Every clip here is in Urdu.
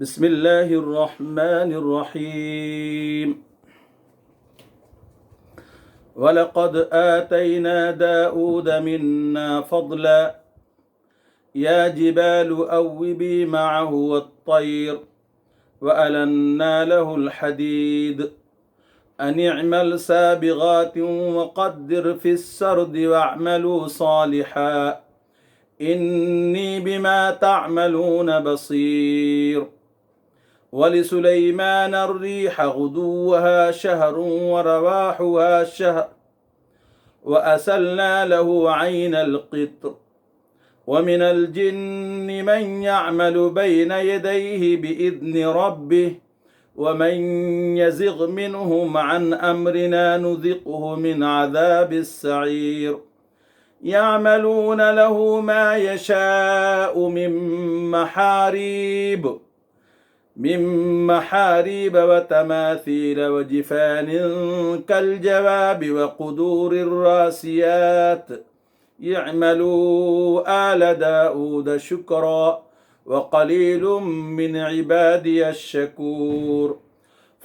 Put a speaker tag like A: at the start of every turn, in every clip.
A: بسم الله الرحمن الرحيم. ولقد آتينا داود منا فضلا يا جبال أوبي معه والطير وألنا له الحديد أن اعمل سابغات وقدر في السرد واعملوا صالحا إني بما تعملون بصير. ولسليمان الريح غدوها شهر ورواحها شهر وأسلنا له عين القطر ومن الجن من يعمل بين يديه بإذن ربه ومن يزغ منهم عن أمرنا نذقه من عذاب السعير. يعملون له ما يشاء من محاريب وتماثيل وجفان كالجواب وقدور الراسيات. يعملوا آل داود شكرا وقليل من عبادي الشكور.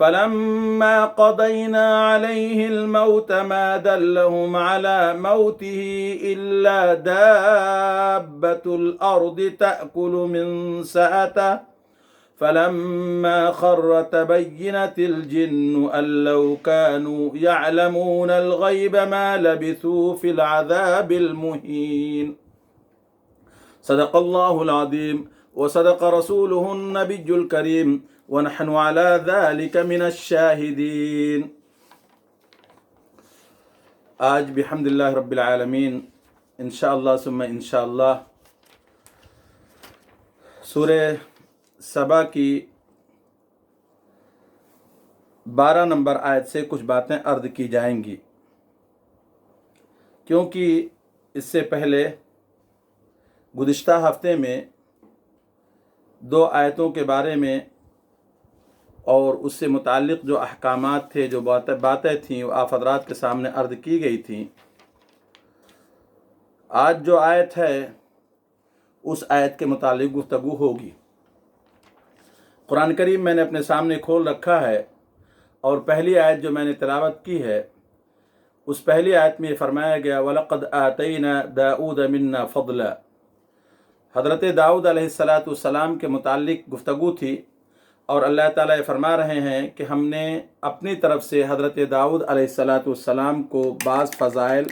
A: فلما قضينا عليه الموت ما دلهم على موته إلا دابة الأرض تأكل من سأته فلما خر تبينت الجن أن لو كانوا يعلمون الغيب ما لبثوا في العذاب المهين. صدق الله العظيم وصدق رسوله النبي الكريم ونحن على ذلك من الشاهدين. آج بحمدللہ رب العالمین انشاءاللہ ثم انشاءاللہ سورہ سبا کی 12 نمبر آیت سے کچھ باتیں عرض کی جائیں گی، کیونکہ اس سے پہلے گزشتہ ہفتے میں 2 آیتوں کے بارے میں اور اس سے متعلق جو احکامات تھے، جو باتیں تھیں، وہ آپ حضرات کے سامنے عرض کی گئی تھیں۔ آج جو آیت ہے اس آیت کے متعلق گفتگو ہوگی۔ قرآن کریم میں نے اپنے سامنے کھول رکھا ہے، اور پہلی آیت جو میں نے تلاوت کی ہے اس پہلی آیت میں یہ فرمایا گیا وَلَقَدْ آتَيْنَا دَاؤُودَ مِنَّا فَضْلًا۔ حضرت داؤد علیہ السلام کے متعلق گفتگو تھی، اور اللہ تعالیٰ یہ فرما رہے ہیں کہ ہم نے اپنی طرف سے حضرت داؤد علیہ السلام کو بعض فضائل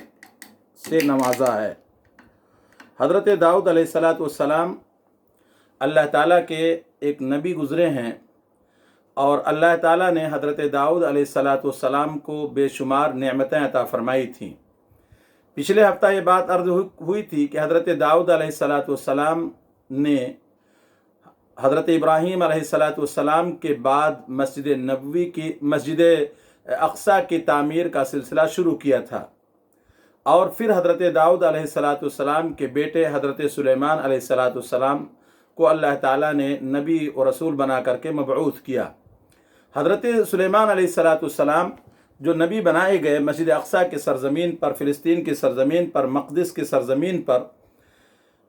A: سے نوازا ہے۔ حضرت داؤد علیہ السلام اللہ تعالیٰ کے ایک نبی گزرے ہیں، اور اللہ تعالیٰ نے حضرت داؤد علیہ السلام کو بے شمار نعمتیں عطا فرمائی تھیں۔ پچھلے ہفتہ یہ بات عرض ہوئی تھی کہ حضرت داؤد علیہ السلام نے حضرت ابراہیم علیہ السلام کے بعد مسجد اقصیٰ کی تعمیر کا سلسلہ شروع کیا تھا، اور پھر حضرت داؤد علیہ السلام کے بیٹے حضرت سلیمان علیہ السلام کو اللہ تعالیٰ نے نبی و رسول بنا کر کے مبعوث کیا۔ حضرت سلیمان علیہ السلام جو نبی بنائے گئے مسجد اقصیٰ کی سرزمین پر، فلسطین کی سرزمین پر، مقدس کی سرزمین پر،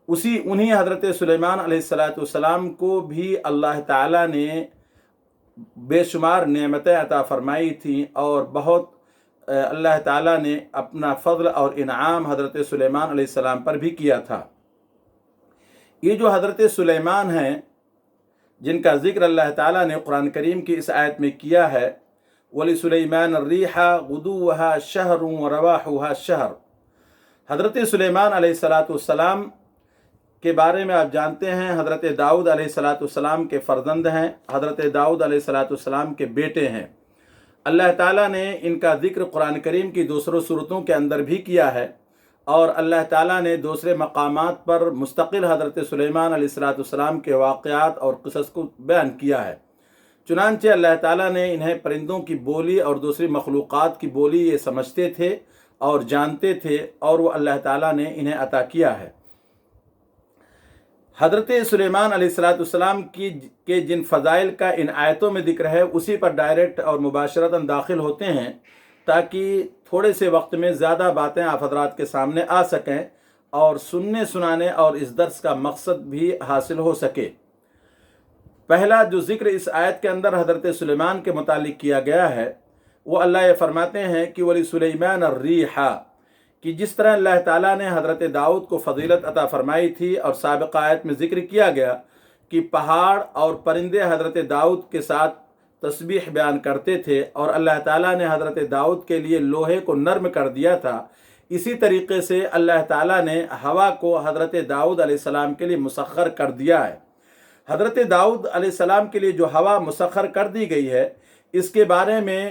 A: انہی حضرت سلیمان علیہ السلام کو بھی اللہ تعالیٰ نے بے شمار نعمتیں عطا فرمائی تھیں، اور بہت اللہ تعالیٰ نے اپنا فضل اور انعام حضرت سلیمان علیہ السلام پر بھی کیا تھا۔ یہ جو حضرت سلیمان ہیں جن کا ذکر اللہ تعالیٰ نے قرآن کریم کی اس آیت میں کیا ہے، وَلِسُلَيْمَانَ الرِّيحَ غُدُوُّهَا شَهْرٌ وَرَوَاحُهَا شَهْرٌ، حضرت سلیمان علیہ السلام کے بارے میں آپ جانتے ہیں حضرت داؤد علیہ السلام کے فرزند ہیں، حضرت داؤد علیہ السلام کے بیٹے ہیں۔ اللہ تعالیٰ نے ان کا ذکر قرآن کریم کی دوسروں صورتوں کے اندر بھی کیا ہے، اور اللہ تعالیٰ نے دوسرے مقامات پر مستقل حضرت سلیمان علیہ السلام کے واقعات اور قصص کو بیان کیا ہے۔ چنانچہ اللہ تعالیٰ نے انہیں پرندوں کی بولی اور دوسری مخلوقات کی بولی یہ سمجھتے تھے اور جانتے تھے، اور وہ اللہ تعالیٰ نے انہیں عطا کیا ہے۔ حضرت سلیمان علیہ السلام کے جن فضائل کا ان آیتوں میں ذکر ہے اسی پر ڈائریکٹ اور مباشرتاً داخل ہوتے ہیں، تاکہ تھوڑے سے وقت میں زیادہ باتیں آپ حضرات کے سامنے آ سکیں، اور سننے سنانے اور اس درس کا مقصد بھی حاصل ہو سکے۔ پہلا جو ذکر اس آیت کے اندر حضرت سلیمان کے متعلق کیا گیا ہے وہ اللہ یہ فرماتے ہیں کہ وَلِسُلَيْمَانَ الرِّيحَ، کہ جس طرح اللہ تعالیٰ نے حضرت داؤد کو فضیلت عطا فرمائی تھی، اور سابقہ آیت میں ذکر کیا گیا کہ پہاڑ اور پرندے حضرت داؤد کے ساتھ تسبیح بیان کرتے تھے، اور اللہ تعالیٰ نے حضرت داؤد کے لیے لوہے کو نرم کر دیا تھا، اسی طریقے سے اللہ تعالیٰ نے ہوا کو حضرت داؤد علیہ السلام کے لیے مسخر کر دیا ہے۔ حضرت داؤد علیہ السلام کے لیے جو ہوا مسخر کر دی گئی ہے، اس کے بارے میں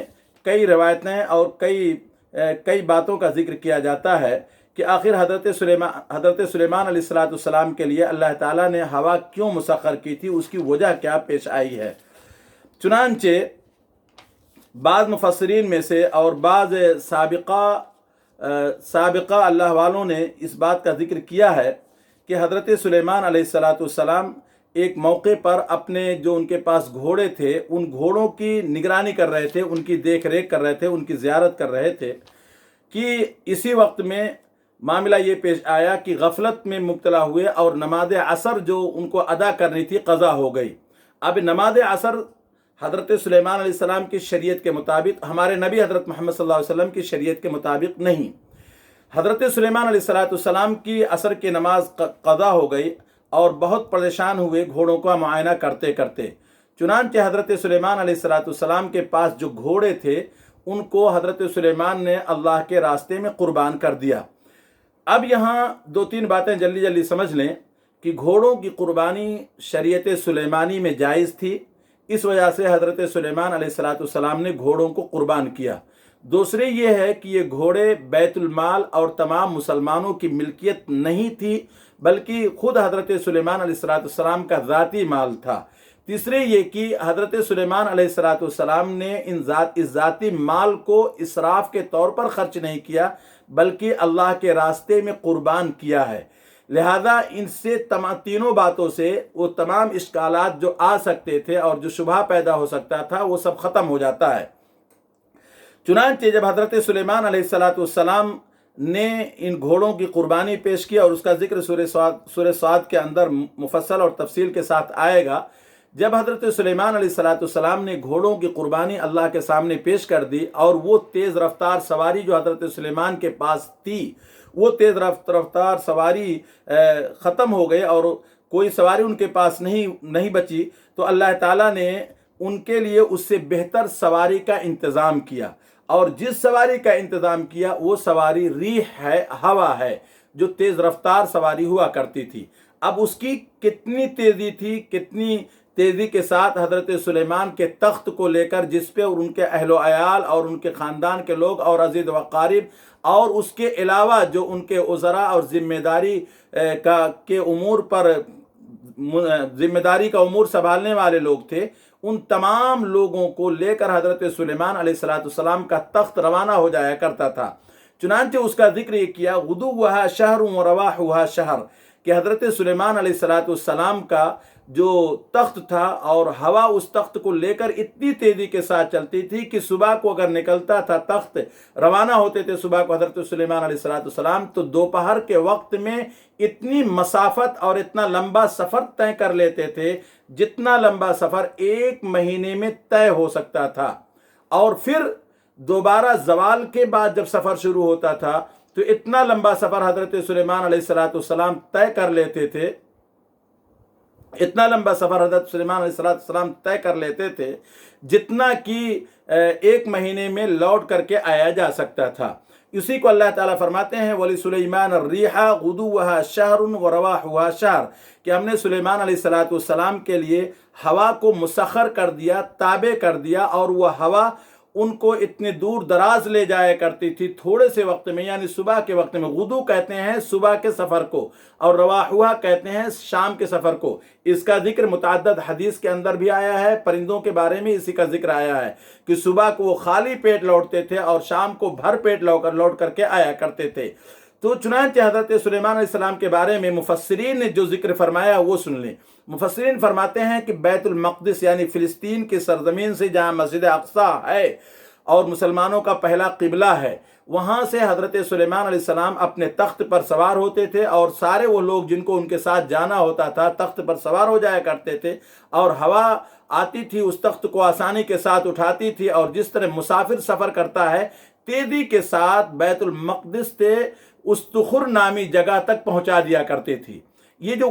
A: کئی روایتیں اور کئی باتوں کا ذکر کیا جاتا ہے کہ آخر حضرت سلیمان علیہ السلام کے لیے اللہ تعالیٰ نے ہوا کیوں مسخر کی تھی، اس کی وجہ کیا پیش آئی ہے۔ چنانچہ بعض مفسرین میں سے اور بعض سابقہ اللہ والوں نے اس بات کا ذکر کیا ہے کہ حضرت سلیمان علیہ السلام ایک موقع پر اپنے جو ان کے پاس گھوڑے تھے، ان گھوڑوں کی نگرانی کر رہے تھے، ان کی دیکھ ریکھ کر رہے تھے، ان کی زیارت کر رہے تھے کہ اسی وقت میں معاملہ یہ پیش آیا کہ غفلت میں مبتلا ہوئے اور نماز عصر جو ان کو ادا کرنی تھی قضا ہو گئی۔ اب نماز عصر حضرت سلیمان علیہ السلام کی شریعت کے مطابق، ہمارے نبی حضرت محمد صلی اللہ علیہ وسلم کی شریعت کے مطابق نہیں، حضرت سلیمان علیہ السلام کی عصر کی نماز قضا ہو گئی اور بہت پریشان ہوئے گھوڑوں کا معائنہ کرتے کرتے۔ چنانچہ حضرت سلیمان علیہ السلام کے پاس جو گھوڑے تھے ان کو حضرت سلیمان نے اللہ کے راستے میں قربان کر دیا۔ اب یہاں دو تین باتیں جلدی سمجھ لیں کہ گھوڑوں کی قربانی شریعت سلیمانی میں جائز تھی، اس وجہ سے حضرت سلیمان علیہ السلام نے گھوڑوں کو قربان کیا۔ دوسری یہ ہے کہ یہ گھوڑے بیت المال اور تمام مسلمانوں کی ملکیت نہیں تھی، بلکہ خود حضرت سلیمان علیہ السلام کا ذاتی مال تھا۔ تیسری یہ کہ حضرت سلیمان علیہ السلام نے اس ذاتی مال کو اسراف کے طور پر خرچ نہیں کیا، بلکہ اللہ کے راستے میں قربان کیا ہے۔ لہذا ان سے تینوں باتوں سے وہ تمام اشکالات جو آ سکتے تھے اور جو شبہ پیدا ہو سکتا تھا وہ سب ختم ہو جاتا ہے۔ چنانچہ جب حضرت سلیمان علیہ السلام نے ان گھوڑوں کی قربانی پیش کی، اور اس کا ذکر سورہ صاد کے اندر مفصل اور تفصیل کے ساتھ آئے گا، جب حضرت سلیمان علیہ السلام نے گھوڑوں کی قربانی اللہ کے سامنے پیش کر دی، اور وہ تیز رفتار سواری جو حضرت سلیمان کے پاس تھی، وہ تیز رفتار سواری ختم ہو گئے اور کوئی سواری ان کے پاس نہیں بچی، تو اللہ تعالیٰ نے ان کے لیے اس سے بہتر سواری کا انتظام کیا، اور جس سواری کا انتظام کیا وہ سواری ریح ہے، ہوا ہے، جو تیز رفتار سواری ہوا کرتی تھی۔ اب اس کی کتنی تیزی تھی، کتنی تیزی کے ساتھ حضرت سلیمان کے تخت کو لے کر، جس پہ اور ان کے اہل و عیال اور ان کے خاندان کے لوگ اور عزیز و اقارب، اور اس کے علاوہ جو ان کے وزراء اور ذمہ داری کا امور سنبھالنے والے لوگ تھے، ان تمام لوگوں کو لے کر حضرت سلیمان علیہ السلام کا تخت روانہ ہو جایا کرتا تھا۔ چنانچہ اس کا ذکر یہ کیا غدوها شہر ورواحها شہر، کہ حضرت سلیمان علیہ السلام کا جو تخت تھا اور ہوا اس تخت کو لے کر اتنی تیزی کے ساتھ چلتی تھی کہ صبح کو اگر نکلتا تھا، تخت روانہ ہوتے تھے صبح کو حضرت سلیمان علیہ السلام، تو دوپہر کے وقت میں اتنی مسافت اور اتنا لمبا سفر طے کر لیتے تھے جتنا لمبا سفر 1 مہینے میں طے ہو سکتا تھا۔ اور پھر دوبارہ زوال کے بعد جب سفر شروع ہوتا تھا تو اتنا لمبا سفر حضرت سلیمان علیہ السلام طے کر لیتے تھے، اتنا لمبا سفر حضرت سلیمان علیہ السلام طے کر لیتے تھے جتنا کہ 1 مہینے میں لوٹ کر کے آیا جا سکتا تھا۔ اسی کو اللہ تعالیٰ فرماتے ہیں وَلِسُلَيْمَانَ الرِّيحَ غُدُوُّهَا شَهْرٌ وَرَوَاحُهَا شَهْرٌ، کہ ہم نے سلیمان علیہ السلام کے لیے ہوا کو مسخر کر دیا، تابع کر دیا، اور وہ ہوا ان کو اتنے دور دراز لے جایا کرتی تھی تھوڑے سے وقت میں، یعنی صبح کے وقت میں۔ غدو کہتے ہیں صبح کے سفر کو، اور رواحوہا کہتے ہیں شام کے سفر کو۔ اس کا ذکر متعدد حدیث کے اندر بھی آیا ہے، پرندوں کے بارے میں اسی کا ذکر آیا ہے کہ صبح کو وہ خالی پیٹ لوٹتے تھے اور شام کو بھر پیٹ لوٹ کر کے آیا کرتے تھے۔ تو چنانچہ حضرت سلیمان علیہ السلام کے بارے میں مفسرین نے جو ذکر فرمایا وہ سن لیں۔ مفسرین فرماتے ہیں کہ بیت المقدس یعنی فلسطین کی سرزمین سے جہاں مسجد اقصی ہے، اور مسلمانوں کا پہلا قبلہ ہے، وہاں سے حضرت سلیمان علیہ السلام اپنے تخت پر سوار ہوتے تھے، اور سارے وہ لوگ جن کو ان کے ساتھ جانا ہوتا تھا تخت پر سوار ہو جایا کرتے تھے، اور ہوا آتی تھی اس تخت کو آسانی کے ساتھ اٹھاتی تھی، اور جس طرح مسافر سفر کرتا ہے تیزی کے ساتھ بیت المقدس سے استخر نامی جگہ تک پہنچا دیا کرتے تھی۔ یہ جو